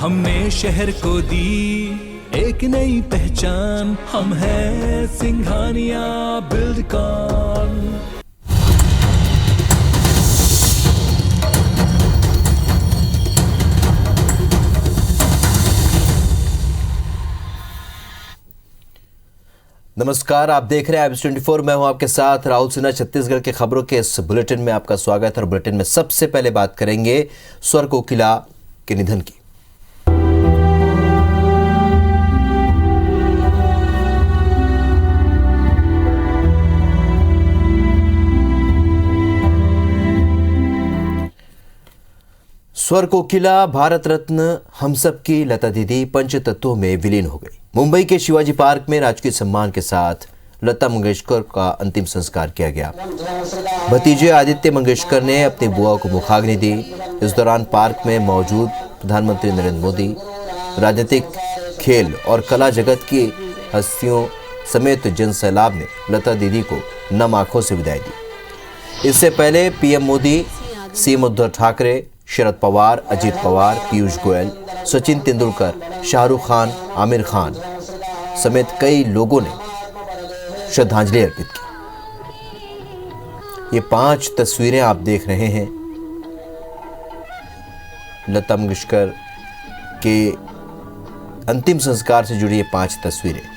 हमने शहर को दी एक नई पहचान, हम हैं सिंघानिया बिल्डकॉन। नमस्कार, आप देख रहे हैं IBS24। मैं हूं आपके साथ राहुल सिन्हा। छत्तीसगढ़ के खबरों के इस बुलेटिन में आपका स्वागत है। और बुलेटिन में सबसे पहले बात करेंगे स्वर कोकिला के निधन की। स्वर कोकिला, भारत रत्न, हम सब की लता दीदी पंच तत्वों में विलीन हो गई। मुंबई के शिवाजी पार्क में राजकीय सम्मान के साथ लता मंगेशकर का अंतिम संस्कार किया गया। भतीजे आदित्य मंगेशकर ने अपनी बुआ को मुखाग्नि दी। इस दौरान पार्क में मौजूद प्रधानमंत्री नरेंद्र मोदी, राजनीतिक, खेल और कला जगत की हस्तियों समेत जन सैलाब ने लता दीदी को नम आंखों से विदाई दी। इससे पहले पीएम मोदी, सीएम उद्धव ठाकरे, शरद पवार, अजीत पवार, पीयूष गोयल, सचिन तेंदुलकर, शाहरुख खान, आमिर खान समेत कई लोगों ने श्रद्धांजलि अर्पित की। ये 5 तस्वीरें आप देख रहे हैं लता मंगेशकर के अंतिम संस्कार से जुड़ी ये 5 तस्वीरें।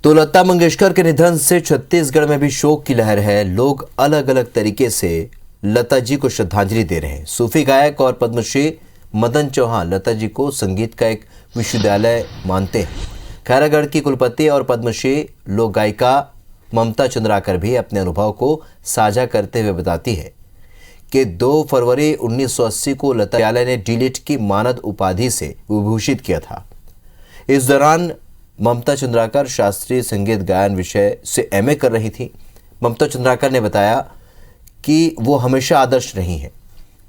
तो लता मंगेशकर के निधन से छत्तीसगढ़ में भी शोक की लहर है। लोग अलग अलग तरीके से लता जी को श्रद्धांजलि दे रहे हैं। सूफी गायक और पद्मश्री मदन चौहान लता जी को संगीत का एक विश्वविद्यालय मानते हैं। खैरागढ़ की कुलपति और पद्मश्री लोक गायिका ममता चंद्राकर भी अपने अनुभव को साझा करते हुए बताती है कि 2 फरवरी 1980 को लता विद्यालय ने डी.लिट की मानद उपाधि से विभूषित किया था। इस दौरान ममता चंद्राकर शास्त्रीय संगीत गायन विषय से एमए कर रही थी। ममता चंद्राकर ने बताया कि वो हमेशा आदर्श रही हैं।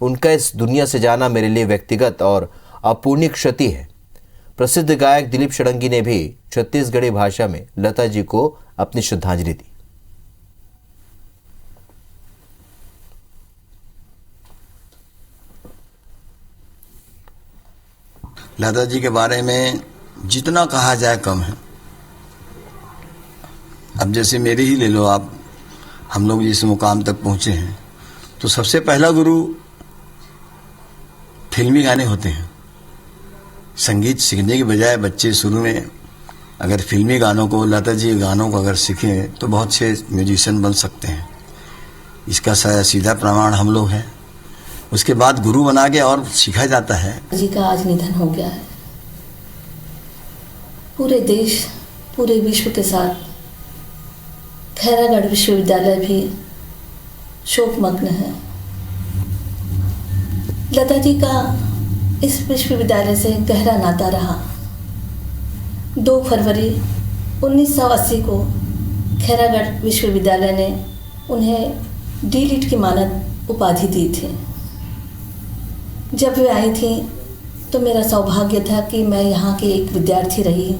उनका इस दुनिया से जाना मेरे लिए व्यक्तिगत और अपूर्णीय क्षति है। प्रसिद्ध गायक दिलीप षडंगी ने भी छत्तीसगढ़ी भाषा में लता जी को अपनी श्रद्धांजलि दी। लता जी के बारे में जितना कहा जाए कम है। अब जैसे मेरी ही ले लो आप, हम लोग जिस मुकाम तक पहुंचे हैं तो सबसे पहला गुरु फिल्मी गाने होते हैं। संगीत सीखने के बजाय बच्चे शुरू में अगर फिल्मी गानों को, लता जी गानों को अगर सीखें तो बहुत से म्यूजिशियन बन सकते हैं। इसका सीधा प्रमाण हम लोग हैं। उसके बाद गुरु बना के और सीखा जाता है। जी का आज निधन हो गया है। पूरे देश, पूरे विश्व के साथ खैरागढ़ विश्वविद्यालय भी शोकमग्न है। लता जी का इस विश्वविद्यालय से गहरा नाता रहा। 2 फरवरी 1980 को खैरागढ़ विश्वविद्यालय ने उन्हें डी.लिट की मानद उपाधि दी थी। जब वे आई थी तो मेरा सौभाग्य था कि मैं यहाँ की एक विद्यार्थी रही।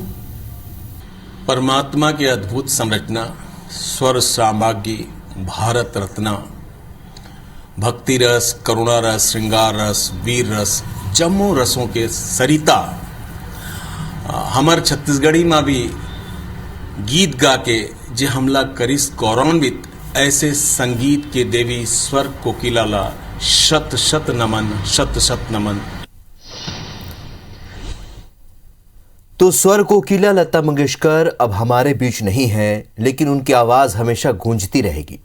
परमात्मा की अद्भुत संरचना, स्वर साम्राज्ञी, भारत रत्ना, भक्ति रस, करुणा रस, श्रृंगार रस, वीर रस, जम्मू रसों के सरिता हमार छत्तीसगढ़ी में भी गीत गा के जे हमला करिस गौरवान्वित, ऐसे संगीत के देवी स्वर कोकिला शत शत नमन, शत शत नमन। तो स्वर कोकिला लता मंगेशकर अब हमारे बीच नहीं है, लेकिन उनकी आवाज हमेशा गूंजती रहेगी।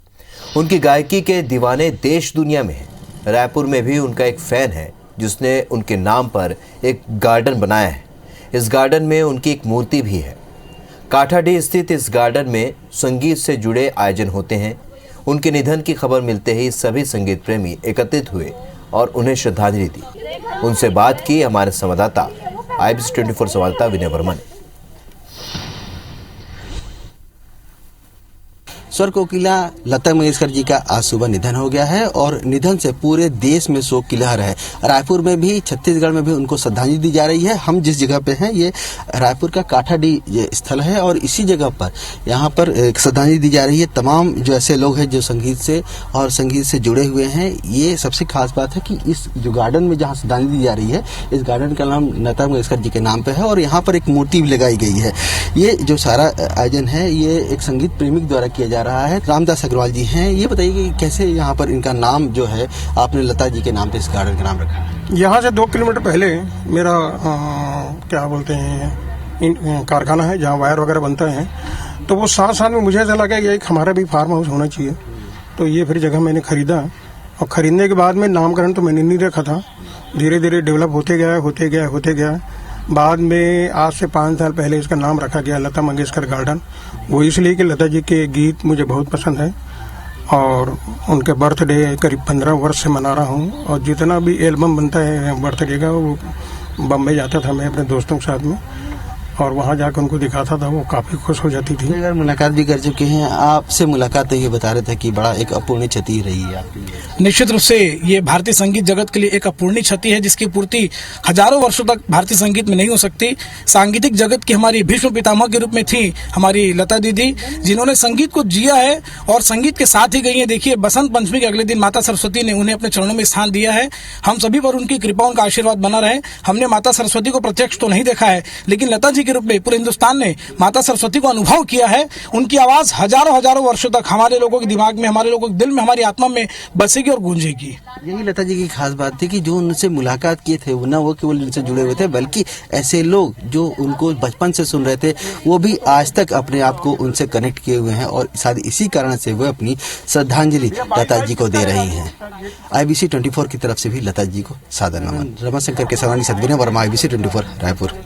उनकी गायकी के दीवाने देश दुनिया में हैं। रायपुर में भी उनका एक फैन है जिसने उनके नाम पर एक गार्डन बनाया है। इस गार्डन में उनकी एक मूर्ति भी है। काठाडीह स्थित इस गार्डन में संगीत से जुड़े आयोजन होते हैं। उनके निधन की खबर मिलते ही सभी संगीत प्रेमी एकत्रित हुए और उन्हें श्रद्धांजलि दी। उनसे बात की हमारे संवाददाता IBS24 संवाददाता विनय वर्मा ने। स्वर कोकिला लता मंगेशकर जी का आज सुबह निधन हो गया है और निधन से पूरे देश में शोक की लहर है। रायपुर में भी, छत्तीसगढ़ में भी उनको श्रद्धांजलि दी जा रही है। हम जिस जगह पे हैं ये रायपुर का काठाडीह स्थल है और इसी जगह पर यहाँ पर श्रद्धांजलि दी जा रही है। तमाम जो ऐसे लोग हैं जो संगीत से और संगीत से जुड़े हुए हैं। ये सबसे खास बात है कि इस जो गार्डन में जहाँ श्रद्धांजलि दी जा रही है, इस गार्डन का नाम लता मंगेशकर जी के नाम पे है और यहाँ पर एक मूर्ति भी लगाई गई है। ये जो सारा आयोजन है ये एक संगीत प्रेमी द्वारा किया जा रहा है। रामदास अग्रवाल जी हैं, ये बताइए कि कैसे यहाँ पर इनका नाम जो है आपने लता जी के नाम पे इस गार्डन का नाम रखा है? यहाँ से 2 किलोमीटर पहले मेरा क्या बोलते हैं कारखाना है जहाँ वायर वगैरह बनता है, तो वो साथ में मुझे ऐसा लगा कि एक हमारा भी फार्म हाउस होना चाहिए। तो ये फिर जगह मैंने खरीदा और खरीदने के बाद में नामकरण तो मैंने नहीं रखा था, धीरे धीरे डेवलप होते गया। बाद में आज से 5 साल पहले इसका नाम रखा गया लता मंगेशकर गार्डन। वो इसलिए कि लता जी के गीत मुझे बहुत पसंद है और उनके बर्थडे करीब 15 वर्ष से मना रहा हूँ और जितना भी एल्बम बनता है बर्थडे का वो बम्बई जाता था मैं अपने दोस्तों के साथ में और वहाँ जाकर उनको दिखाता था, वो काफ़ी खुश हो जाती थी। अगर मुलाकात भी कर चुके हैं, आपसे मुलाकात ये बता रहे थे कि बड़ा एक अपूर्णीय क्षति रही है आपके लिए। निश्चित रूप से ये भारतीय संगीत जगत के लिए एक अपूर्णीय क्षति है जिसकी पूर्ति हजारों वर्षों तक भारतीय संगीत में नहीं हो सकती। सांगीतिक जगत की हमारी भीष्म पितामह के रूप में थी हमारी लता दीदी, जिन्होंने संगीत को जिया है और संगीत के साथ ही गई है। देखिए, बसंत पंचमी के अगले दिन माता सरस्वती ने उन्हें अपने चरणों में स्थान दिया है। हम सभी पर उनकी कृपा, उनका आशीर्वाद बना रहे। हमने माता सरस्वती को प्रत्यक्ष तो नहीं देखा है, लेकिन लता जी के रूप में पूरे हिंदुस्तान ने माता सरस्वती को अनुभव किया है। उनकी आवाज हजारों वर्षों तक हमारे लोगों के दिमाग में, हमारे लोगों के दिल में, हमारी आत्मा में बसेगी और गूंजेगी। यही लता जी की खास बात थी कि जो उनसे मुलाकात किए थे न वो केवल उनसे जुड़े हुए थे, बल्कि ऐसे लोग जो उनको बचपन से सुन रहे थे वो भी आज तक अपने आप को उनसे कनेक्ट किए हुए हैं और शायद इसी कारण से वो अपनी श्रद्धांजलि लता जी को दे रही हैं। IBC 24 की तरफ से भी लता जी को सादर नमन। रमाशंकर के सवानी सदविनय वर्मा, IBC 24 रायपुर।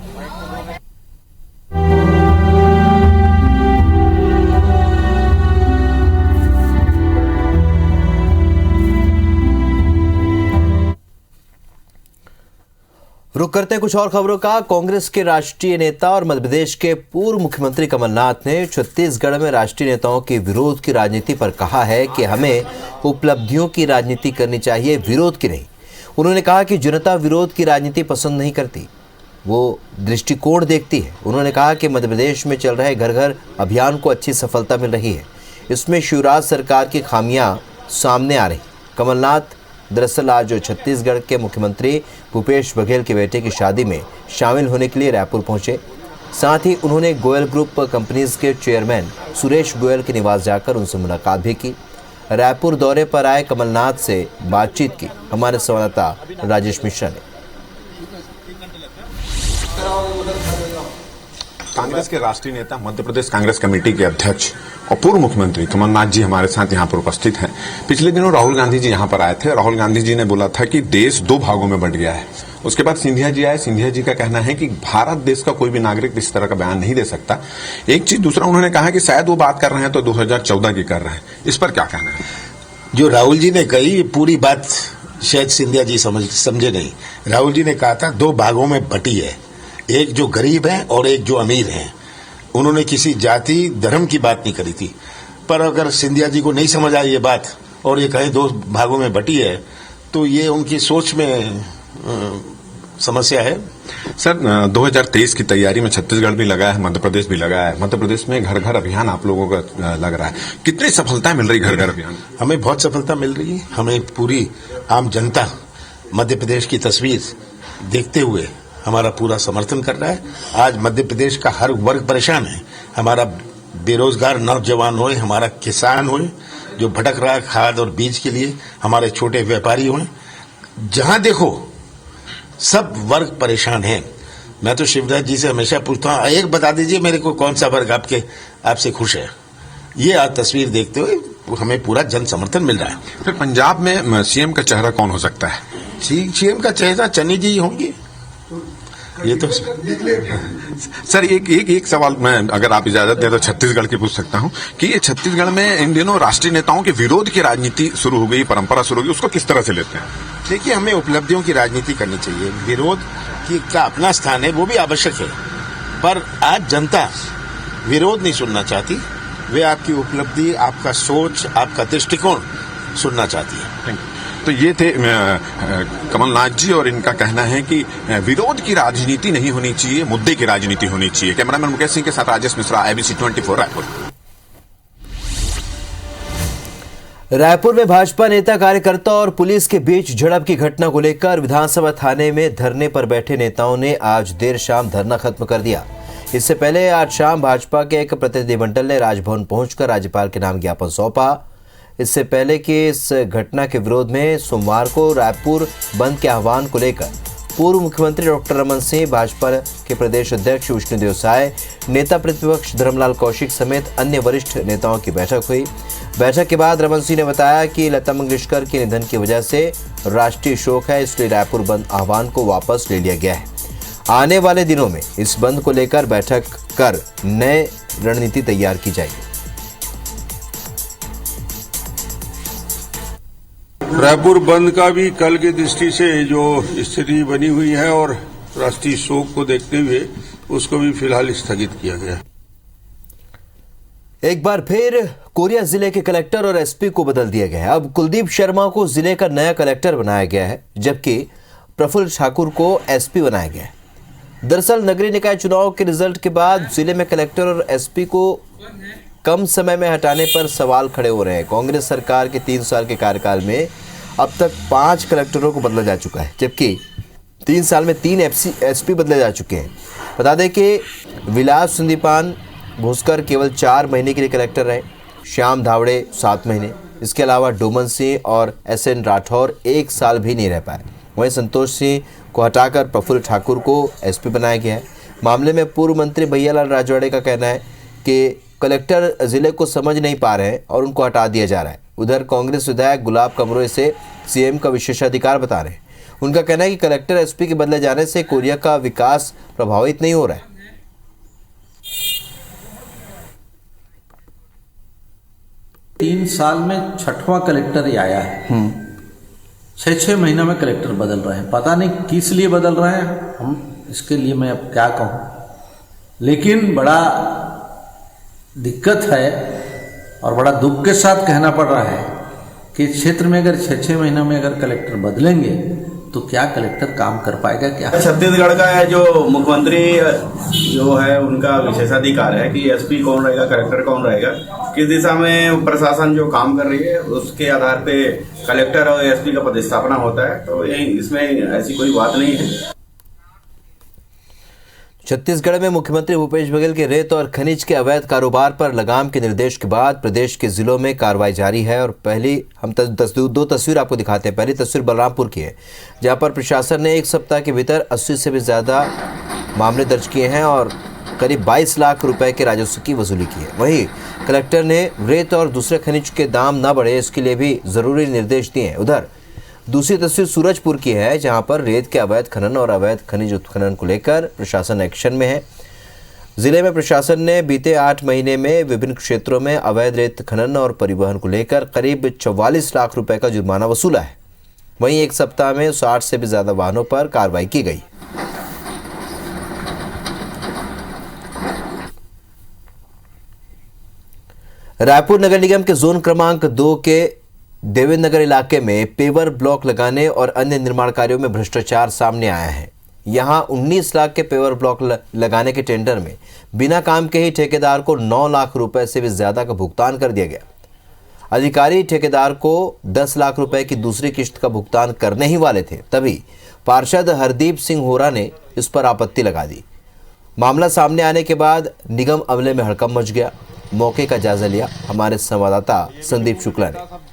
रुक करते हैं कुछ और खबरों का। कांग्रेस के राष्ट्रीय नेता और मध्य प्रदेश के पूर्व मुख्यमंत्री कमलनाथ ने छत्तीसगढ़ में राष्ट्रीय नेताओं के विरोध की राजनीति पर कहा है कि हमें उपलब्धियों की राजनीति करनी चाहिए, विरोध की नहीं। उन्होंने कहा कि जनता विरोध की राजनीति पसंद नहीं करती, वो दृष्टिकोण देखती है। उन्होंने कहा कि मध्य प्रदेश में चल रहे घर घर अभियान को अच्छी सफलता मिल रही है, इसमें शिवराज सरकार की खामियां सामने आ रही। कमलनाथ दरअसल आज छत्तीसगढ़ के मुख्यमंत्री भूपेश बघेल के बेटे की शादी में शामिल होने के लिए रायपुर पहुंचे। साथ ही उन्होंने गोयल ग्रुप कंपनीज के चेयरमैन सुरेश गोयल के निवास जाकर उनसे मुलाकात भी की। रायपुर दौरे पर आए कमलनाथ से बातचीत की हमारे संवाददाता राजेश मिश्रा ने। कांग्रेस के राष्ट्रीय नेता, मध्य प्रदेश कांग्रेस कमेटी के अध्यक्ष और पूर्व मुख्यमंत्री कमलनाथ जी हमारे साथ यहाँ पर उपस्थित हैं। पिछले दिनों राहुल गांधी जी यहाँ पर आए थे। राहुल गांधी जी ने बोला था कि देश 2 भागों में बंट गया है। उसके बाद सिंधिया जी आए। सिंधिया जी का कहना है कि भारत देश का कोई भी नागरिक इस तरह का बयान नहीं दे सकता। एक चीज, दूसरा उन्होंने कहा कि शायद वो बात कर रहे हैं तो 2014 की कर रहे हैं। इस पर क्या कहना है? जो राहुल जी ने कही पूरी बात शायद सिंधिया जी समझे नहीं। राहुल जी ने कहा था 2 भागों में बटी है, एक जो गरीब है और एक जो अमीर है। उन्होंने किसी जाति धर्म की बात नहीं करी थी। पर अगर सिंधिया जी को नहीं समझ आई ये बात और ये कहे 2 भागों में बटी है तो ये उनकी सोच में समस्या है। सर, 2023 की तैयारी में छत्तीसगढ़ भी लगा है, मध्य प्रदेश भी लगा है। मध्य प्रदेश में घर घर अभियान आप लोगों का लग रहा है, कितनी सफलता मिल रही घर घर अभियान? हमें बहुत सफलता मिल रही है। हमें पूरी आम जनता मध्य प्रदेश की तस्वीर देखते हुए हमारा पूरा समर्थन कर रहा है। आज मध्य प्रदेश का हर वर्ग परेशान है। हमारा बेरोजगार नौजवान होए, हमारा किसान होए जो भटक रहा है खाद और बीज के लिए, हमारे छोटे व्यापारी होए, जहां देखो सब वर्ग परेशान है। मैं तो शिवराज जी से हमेशा पूछता हूं, एक बता दीजिए मेरे को कौन सा वर्ग आपसे खुश है। ये आज तस्वीर देखते हुए हमें पूरा जन समर्थन मिल रहा है। फिर पंजाब में सीएम का चेहरा कौन हो सकता है? सीएम का चेहरा चन्नी जी होंगे। ये तो सर, एक सवाल मैं, अगर आप इजाजत दें तो छत्तीसगढ़ की पूछ सकता हूं कि ये छत्तीसगढ़ में इन दिनों राष्ट्रीय नेताओं के विरोध की राजनीति शुरू हो गई, परंपरा शुरू हो गई, उसको किस तरह से लेते हैं? देखिए, हमें उपलब्धियों की राजनीति करनी चाहिए। विरोध की का अपना स्थान है, वो भी आवश्यक है, पर आज जनता विरोध नहीं सुनना चाहती। वे आपकी उपलब्धि, आपका सोच, आपका दृष्टिकोण सुनना चाहती है। Thank you. तो ये थे कमलनाथ जी, और इनका कहना है कि विरोध की राजनीति नहीं होनी चाहिए, मुद्दे की राजनीति होनी चाहिए। कैमरामैन मुकेश सिंह के साथ राजेश मिश्रा, ABC 24 रायपुर। रायपुर में भाजपा नेता कार्यकर्ता और पुलिस के बीच झड़प की घटना को लेकर विधानसभा थाने में धरने पर बैठे नेताओं ने आज देर शाम धरना खत्म कर दिया। इससे पहले आज शाम भाजपा के एक प्रतिनिधिमंडल ने राजभवन पहुंचकर राज्यपाल के नाम ज्ञापन सौंपा। इससे पहले कि इस घटना के विरोध में सोमवार को रायपुर बंद के आह्वान को लेकर पूर्व मुख्यमंत्री डॉक्टर रमन सिंह, भाजपा के प्रदेश अध्यक्ष विष्णुदेव साय, नेता प्रतिपक्ष धर्मलाल कौशिक समेत अन्य वरिष्ठ नेताओं की बैठक हुई। बैठक के बाद रमन सिंह ने बताया कि लता मंगेशकर के निधन की वजह से राष्ट्रीय शोक है, इसलिए रायपुर बंद आह्वान को वापस ले लिया गया है। आने वाले दिनों में इस बंद को लेकर बैठक कर नए रणनीति तैयार की जाएगी। रायपुर बंद का भी कल की दृष्टि से जो स्थिति बनी हुई है और राष्ट्रीय शोक को देखते हुए उसको भी फिलहाल स्थगित किया गया। एक बार फिर कोरिया जिले के कलेक्टर और एसपी को बदल दिया गया है। अब कुलदीप शर्मा को जिले का नया कलेक्टर बनाया गया है, जबकि प्रफुल्ल ठाकुर को एसपी बनाया गया है। दरअसल नगरीय निकाय चुनाव के रिजल्ट के बाद जिले में कलेक्टर और एसपी को कम समय में हटाने पर सवाल खड़े हो रहे हैं। कांग्रेस सरकार के 3 साल के कार्यकाल में अब तक 5 कलेक्टरों को बदला जा चुका है, जबकि 3 साल में 3 एसपी बदले जा चुके हैं। बता दें कि विलास संदीपान भूस्कर केवल 4 महीने के लिए कलेक्टर रहे, श्याम धावड़े 7 महीने, इसके अलावा डोमन सिंह और SN राठौर 1 साल भी नहीं रह पाए। वहीं संतोष सिंह को हटाकर प्रफुल्ल ठाकुर को एसपी बनाया गया है। मामले में पूर्व मंत्री भैयालाल राजवाड़े का कहना है कि कलेक्टर जिले को समझ नहीं पा रहे हैं और उनको हटा दिया जा रहा है। उधर कांग्रेस विधायक गुलाब कमरों से सीएम का विशेषाधिकार बता रहे हैं। उनका कहना है कि कलेक्टर एसपी के बदले जाने से कोरिया का विकास प्रभावित नहीं हो रहा है। 3 साल में 6वां कलेक्टर ही आया है। 6 महीना में कलेक्टर बदल रहे हैं, पता नहीं किस लिए बदल रहे हैं, हम इसके लिए मैं अब क्या कहूं। लेकिन बड़ा दिक्कत है और बड़ा दुख के साथ कहना पड़ रहा है कि क्षेत्र में अगर 6 महीना में अगर कलेक्टर बदलेंगे तो क्या कलेक्टर काम कर पाएगा क्या? छत्तीसगढ़ का है जो मुख्यमंत्री जो है उनका विशेषाधिकार है कि एसपी कौन रहेगा, कलेक्टर कौन रहेगा, किस दिशा में प्रशासन जो काम कर रही है उसके आधार पे कलेक्टर और एसपी का पदस्थापना होता है। तो यही इसमें ऐसी कोई बात नहीं है। छत्तीसगढ़ में मुख्यमंत्री भूपेश बघेल के रेत और खनिज के अवैध कारोबार पर लगाम के निर्देश के बाद प्रदेश के जिलों में कार्रवाई जारी है। और पहली हम 2 तस्वीर आपको दिखाते हैं। पहली तस्वीर बलरामपुर की है, जहां पर प्रशासन ने 1 सप्ताह के भीतर 80 से भी ज़्यादा मामले दर्ज किए हैं और करीब 22 लाख रुपए के राजस्व की वसूली की है। वहीं कलेक्टर ने रेत और दूसरे खनिज के दाम न बढ़े इसके लिए भी ज़रूरी निर्देश दिए हैं। उधर दूसरी तस्वीर सूरजपुर की है, जहां पर रेत के अवैध खनन और अवैध खनिज उत्खनन को लेकर प्रशासन एक्शन में है। जिले में प्रशासन ने बीते 8 महीने में विभिन्न क्षेत्रों में अवैध रेत खनन और परिवहन को लेकर करीब 44 लाख रुपए का जुर्माना वसूला है। वहीं 1 सप्ताह में 60 से भी ज्यादा वाहनों पर कार्रवाई की गई। रायपुर नगर निगम के जोन क्रमांक 2 के देवेंद्र नगर इलाके में पेवर ब्लॉक लगाने और अन्य निर्माण कार्यों में भ्रष्टाचार सामने आया है। यहां 19 लाख के पेवर ब्लॉक लगाने के टेंडर में बिना काम के ही ठेकेदार को 9 लाख रुपए से भी ज्यादा का भुगतान कर दिया गया। अधिकारी ठेकेदार को 10 लाख रुपए की दूसरी किश्त का भुगतान करने ही वाले थे, तभी पार्षद हरदीप सिंह होरा ने इस पर आपत्ति लगा दी। मामला सामने आने के बाद निगम अमले में हड़कंप मच गया। मौके का जायजा लिया हमारे संवाददाता संदीप शुक्ला ने।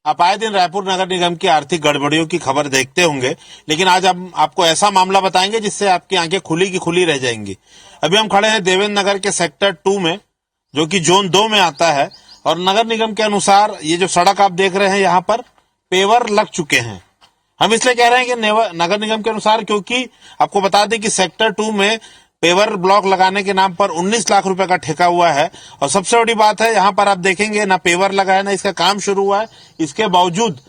आप आए दिन रायपुर नगर निगम की आर्थिक गड़बड़ियों की खबर देखते होंगे, लेकिन आज हम आपको ऐसा मामला बताएंगे जिससे आपकी आंखें खुली की खुली रह जाएंगी। अभी हम खड़े हैं देवेंद्र नगर के सेक्टर 2 में, जो कि जोन 2 में आता है, और नगर निगम के अनुसार ये जो सड़क आप देख रहे हैं यहाँ पर पेवर लग चुके हैं। हम इसलिए कह रहे हैं कि नगर निगम के अनुसार, क्योंकि आपको बता दें कि सेक्टर 2 में पेवर ब्लॉक लगाने के नाम पर 19 लाख रुपए का ठेका हुआ है। और सबसे बड़ी बात है, यहाँ पर आप देखेंगे ना पेवर लगा है ना इसका काम शुरू हुआ है। इसके बावजूद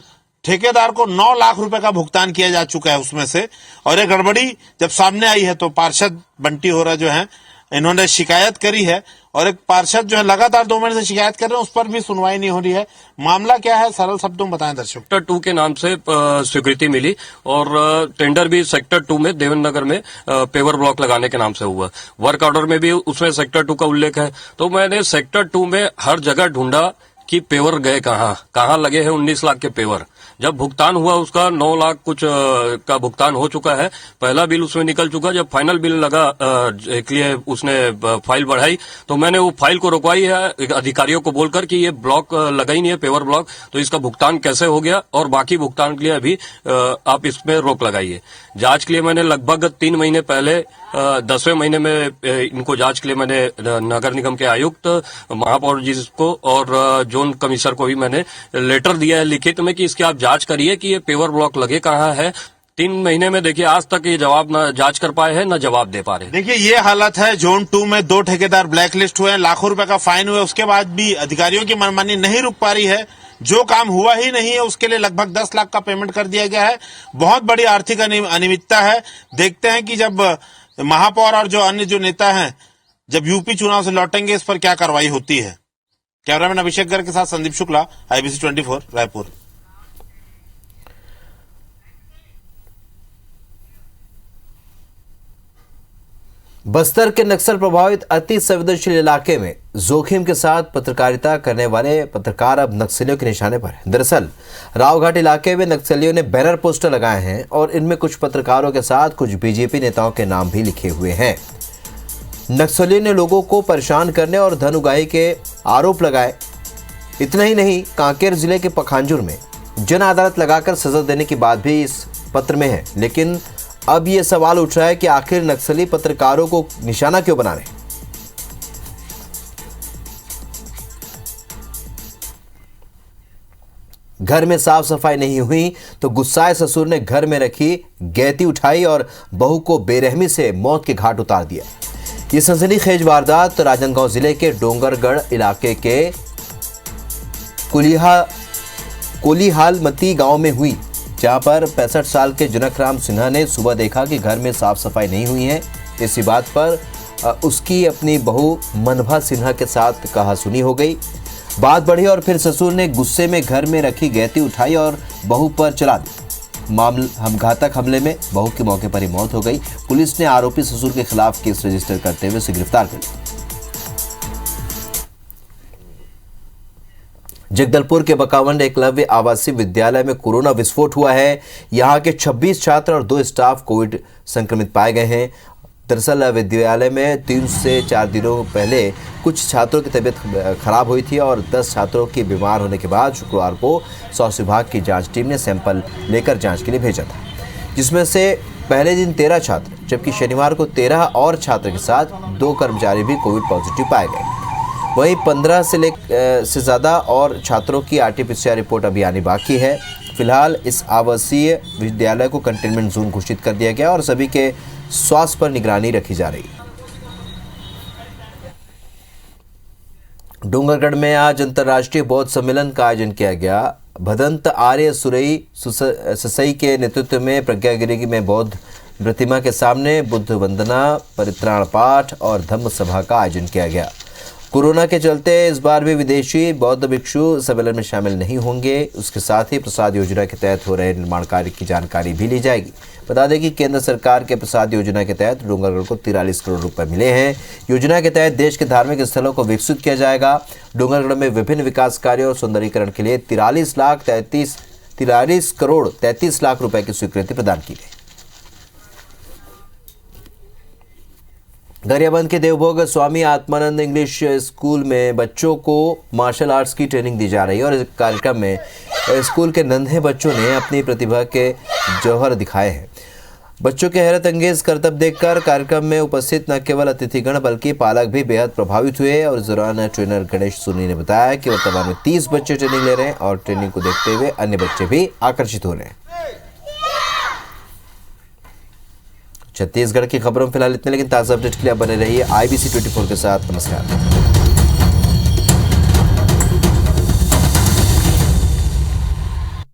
ठेकेदार को 9 लाख रुपए का भुगतान किया जा चुका है उसमें से। और ये गड़बड़ी जब सामने आई है तो पार्षद बंटी होरा जो है, इन्होंने शिकायत करी है और एक पार्षद जो है लगातार 2 महीने से शिकायत कर रहे हैं, उस पर भी सुनवाई नहीं हो रही है। मामला क्या है, सरल शब्दों में बताएं दर्शक। सेक्टर 2 के नाम से स्वीकृति मिली और टेंडर भी सेक्टर 2 में देवेंद्र नगर में पेवर ब्लॉक लगाने के नाम से हुआ। वर्क ऑर्डर में भी उसमें सेक्टर 2 का उल्लेख है। तो मैंने सेक्टर 2 में हर जगह ढूंढा कि पेवर गए कहाँ लगे हैं 19 लाख के पेवर। जब भुगतान हुआ उसका 9 लाख कुछ का भुगतान हो चुका है, पहला बिल उसमें निकल चुका। जब फाइनल बिल लगा के लिए उसने फाइल बढ़ाई तो मैंने वो फाइल को रुकवाई है अधिकारियों को बोलकर कि ये ब्लॉक लगा ही नहीं है पेवर ब्लॉक, तो इसका भुगतान कैसे हो गया और बाकी भुगतान के लिए अभी आप इसमें रोक लगाइए। जांच के लिए मैंने लगभग 3 महीने पहले 10वें महीने में इनको जांच के लिए मैंने नगर निगम के आयुक्त, महापौर जी को और जोन कमिश्नर को भी मैंने लेटर दिया है लिखित में कि इसकी आप जांच करिए कि ये पेवर ब्लॉक लगे कहाँ है। 3 महीने में देखिए आज तक ये जवाब न जांच कर पाए हैं न जवाब दे पा रहे। देखिए ये हालत है, जोन 2 में 2 ठेकेदार ब्लैक लिस्ट हुए हैं, लाखों रुपए का फाइन हुआ, उसके बाद भी अधिकारियों की मनमानी नहीं रुक पा रही है। जो काम हुआ ही नहीं है उसके लिए लगभग 10 लाख का पेमेंट कर दिया गया है। बहुत बड़ी आर्थिक अनियमितता है। देखते हैं कि जब महापौर और जो अन्य जो नेता हैं जब यूपी चुनाव से लौटेंगे इस पर क्या कार्रवाई होती है। कैमरामैन अभिषेक गर्ग के साथ संदीप शुक्ला, IBC 24 रायपुर। बस्तर के नक्सल प्रभावित अति संवेदनशील इलाके में जोखिम के साथ पत्रकारिता करने वाले पत्रकार अब नक्सलियों के निशाने पर हैं। दरअसल रावघाट इलाके में नक्सलियों ने बैनर पोस्टर लगाए हैं और इनमें कुछ पत्रकारों के साथ कुछ बीजेपी नेताओं के नाम भी लिखे हुए हैं। नक्सलियों ने लोगों को परेशान करने और धन उगाही के आरोप लगाए। इतना ही नहीं, कांकेर जिले के पखांजुर में जन अदालत लगाकर सजा देने की बात भी इस पत्र में है। लेकिन अब ये सवाल उठ रहा है कि आखिर नक्सली पत्रकारों को निशाना क्यों बना रहे हैं। घर में साफ सफाई नहीं हुई तो गुस्साए ससुर ने घर में रखी गैती उठाई और बहू को बेरहमी से मौत के घाट उतार दिया। ये सनसनीखेज वारदात राजनांदगांव जिले के डोंगरगढ़ इलाके के कोलिहालमती गांव में हुई, जहां पर 65 साल के जनकराम सिन्हा ने सुबह देखा कि घर में साफ सफाई नहीं हुई है। इसी बात पर उसकी अपनी बहू मनभा सिन्हा के साथ कहासुनी हो गई। बात बढ़ी और फिर ससुर ने गुस्से में घर में रखी गैती उठाई और बहू पर चला दी। घातक हमले में बहू की मौके पर ही मौत हो गई। पुलिस ने आरोपी ससुर के खिलाफ केस रजिस्टर करते हुए उसे गिरफ्तार कर लिया। जगदलपुर के बकावंड एकलव्य आवासीय विद्यालय में कोरोना विस्फोट हुआ है। यहां के 26 छात्र और 2 स्टाफ कोविड संक्रमित पाए गए हैं। दरअसल विद्यालय में 3 से 4 दिनों पहले कुछ छात्रों की तबीयत खराब हुई थी और 10 छात्रों की बीमार होने के बाद शुक्रवार को स्वास्थ्य विभाग की जांच टीम ने सैंपल लेकर जांच के लिए भेजा था, जिसमें से पहले दिन 13 छात्र, जबकि शनिवार को 13 और छात्र के साथ 2 कर्मचारी भी कोविड पॉजिटिव पाए गए। वहीं 15 से ज़्यादा और छात्रों की RT-PCR रिपोर्ट अभी आनी बाकी है। फिलहाल इस आवासीय विद्यालय को कंटेनमेंट जोन घोषित कर दिया गया और सभी के स्वास्थ्य पर निगरानी रखी जा रही है। डूंगरगढ़ में आज अंतर्राष्ट्रीय बौद्ध सम्मेलन का आयोजन किया गया। भदंत आर्य ससई के नेतृत्व में प्रज्ञागिरी में बौद्ध प्रतिमा के सामने बुद्ध वंदना, परित्राण पाठ और धम्म सभा का आयोजन किया गया। कोरोना के चलते इस बार भी विदेशी बौद्ध भिक्षु सम्मेलन में शामिल नहीं होंगे। उसके साथ ही प्रसाद योजना के तहत हो रहे निर्माण कार्य की जानकारी भी ली जाएगी। बता दें कि केंद्र सरकार के प्रसाद योजना के तहत डूंगरगढ़ को 43 करोड़ रुपए मिले हैं। योजना के तहत देश के धार्मिक स्थलों को विकसित किया जाएगा। डूंगरगढ़ में विभिन्न विकास कार्यों और सौंदर्यीकरण के लिए 43 करोड़ 33 लाख रुपए की स्वीकृति प्रदान की गई। गरियाबंद के देवभोग स्वामी आत्मानंद इंग्लिश स्कूल में बच्चों को मार्शल आर्ट्स की ट्रेनिंग दी जा रही है और इस कार्यक्रम में स्कूल के नन्हे बच्चों ने अपनी प्रतिभा के जौहर दिखाए हैं। बच्चों के हैरत अंगेज करतब देखकर कार्यक्रम में उपस्थित न केवल अतिथिगण बल्कि पालक भी बेहद प्रभावित हुए। और इस दौरान ट्रेनर गणेश सोनी ने बताया कि वर्तमान में 30 बच्चे ट्रेनिंग ले रहे हैं और ट्रेनिंग को देखते हुए अन्य बच्चे भी आकर्षित हो रहे हैं। छत्तीसगढ़ की खबरों में फिलहाल इतने, लेकिन ताज़ा अपडेट के लिए बने रहिए IBC 24 के साथ। नमस्कार।